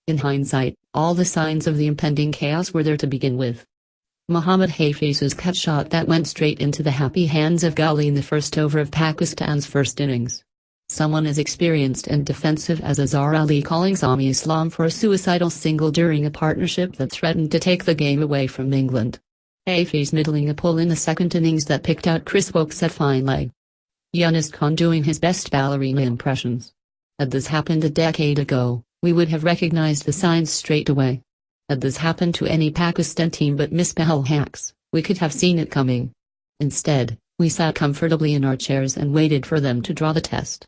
In hindsight, all the signs of the impending chaos were there to begin with. Mohammad Hafiz's cut shot that went straight into the happy hands of Gully in the first over of Pakistan's first innings. Someone as experienced and defensive as Azhar Ali calling Sami Islam for a suicidal single during a partnership that threatened to take the game away from England. Hafiz middling a pull in the second innings that picked out Chris Woakes at fine leg. Yunus Khan doing his best ballerina impressions. Had this happened a decade ago, we would have recognized the signs straight away. Had this happened to any Pakistan team but Misbah-ul-Haq's, we could have seen it coming. Instead, we sat comfortably in our chairs and waited for them to draw the test.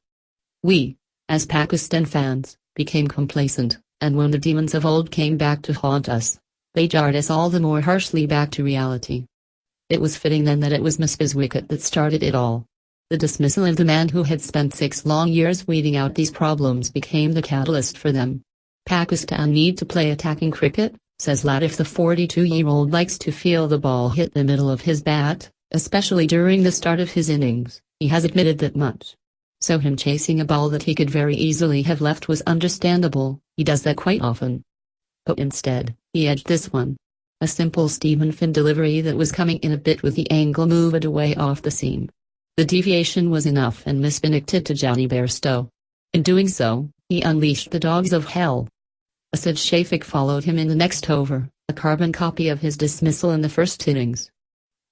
We, as Pakistan fans, became complacent, and when the demons of old came back to haunt us, they jarred us all the more harshly back to reality. It was fitting then that it was Misbah's wicket that started it all. The dismissal of the man who had spent 6 long years weeding out these problems became the catalyst for them. Pakistan need to play attacking cricket, says Latif. The 42-year-old likes to feel the ball hit the middle of his bat, especially during the start of his innings. He has admitted that much. So him chasing a ball that he could very easily have left was understandable. He does that quite often. But instead, he edged this one. A simple Stephen Finn delivery that was coming in a bit with the angle moved away off the seam. The deviation was enough and Misbah nicked it to Jonny Bairstow. In doing so, he unleashed the dogs of hell. Asad Shafiq followed him in the next over, a carbon copy of his dismissal in the first innings.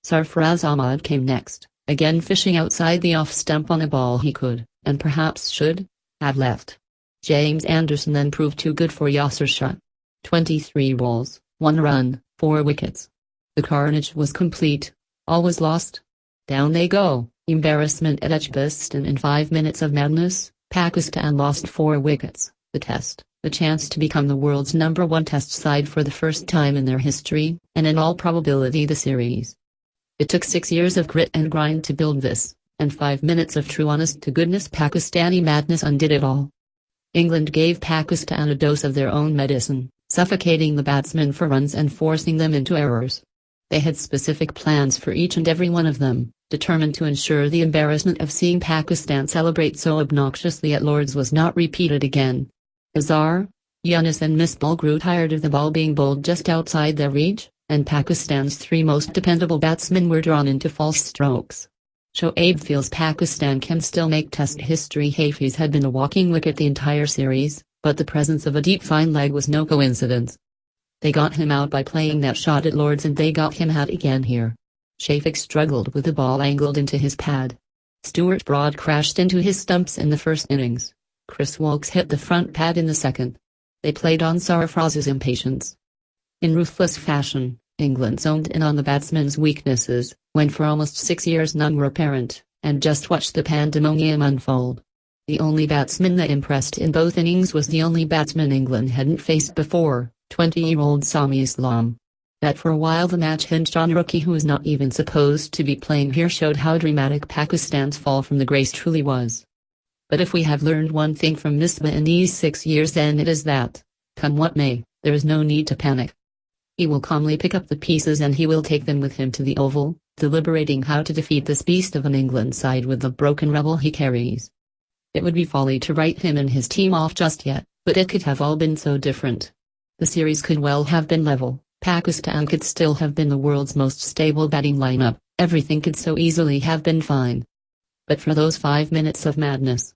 Sarfaraz Ahmad came next, again fishing outside the off stump on a ball he could, and perhaps should, have left. James Anderson then proved too good for Yasir Shah. 23 balls, 1 run, 4 wickets. The carnage was complete. All was lost. Down they go. Embarrassment at Edgbaston in 5 minutes of madness. Pakistan lost 4 wickets. The test, the chance to become the world's #1 test side for the first time in their history, and in all probability the series. It took 6 years of grit and grind to build this, and 5 minutes of true honest-to-goodness Pakistani madness undid it all. England gave Pakistan a dose of their own medicine, suffocating the batsmen for runs and forcing them into errors. They had specific plans for each and every one of them, determined to ensure the embarrassment of seeing Pakistan celebrate so obnoxiously at Lord's was not repeated again. Azhar, Yunus and Misbah grew tired of the ball being bowled just outside their reach, and Pakistan's 3 most dependable batsmen were drawn into false strokes. Shoaib feels Pakistan can still make test history. Hafiz had been a walking wicket the entire series, but the presence of a deep fine leg was no coincidence. They got him out by playing that shot at Lord's and they got him out again here. Shafiq struggled with the ball angled into his pad. Stuart Broad crashed into his stumps in the first innings. Chris Woakes hit the front pad in the second. They played on Sarfraz's impatience. In ruthless fashion, England zoned in on the batsmen's weaknesses, when for almost 6 years none were apparent, and just watched the pandemonium unfold. The only batsman that impressed in both innings was the only batsman England hadn't faced before, 20-year-old Sami Islam. That for a while the match hinged on a rookie who was not even supposed to be playing here showed how dramatic Pakistan's fall from the grace truly was. But if we have learned one thing from Misbah in these 6 years, then it is that, come what may, there is no need to panic. He will calmly pick up the pieces and he will take them with him to the Oval, deliberating how to defeat this beast of an England side with the broken rebel he carries. It would be folly to write him and his team off just yet, but it could have all been so different. The series could well have been level. Pakistan could still have been the world's most stable batting lineup. Everything could so easily have been fine. But for those 5 minutes of madness,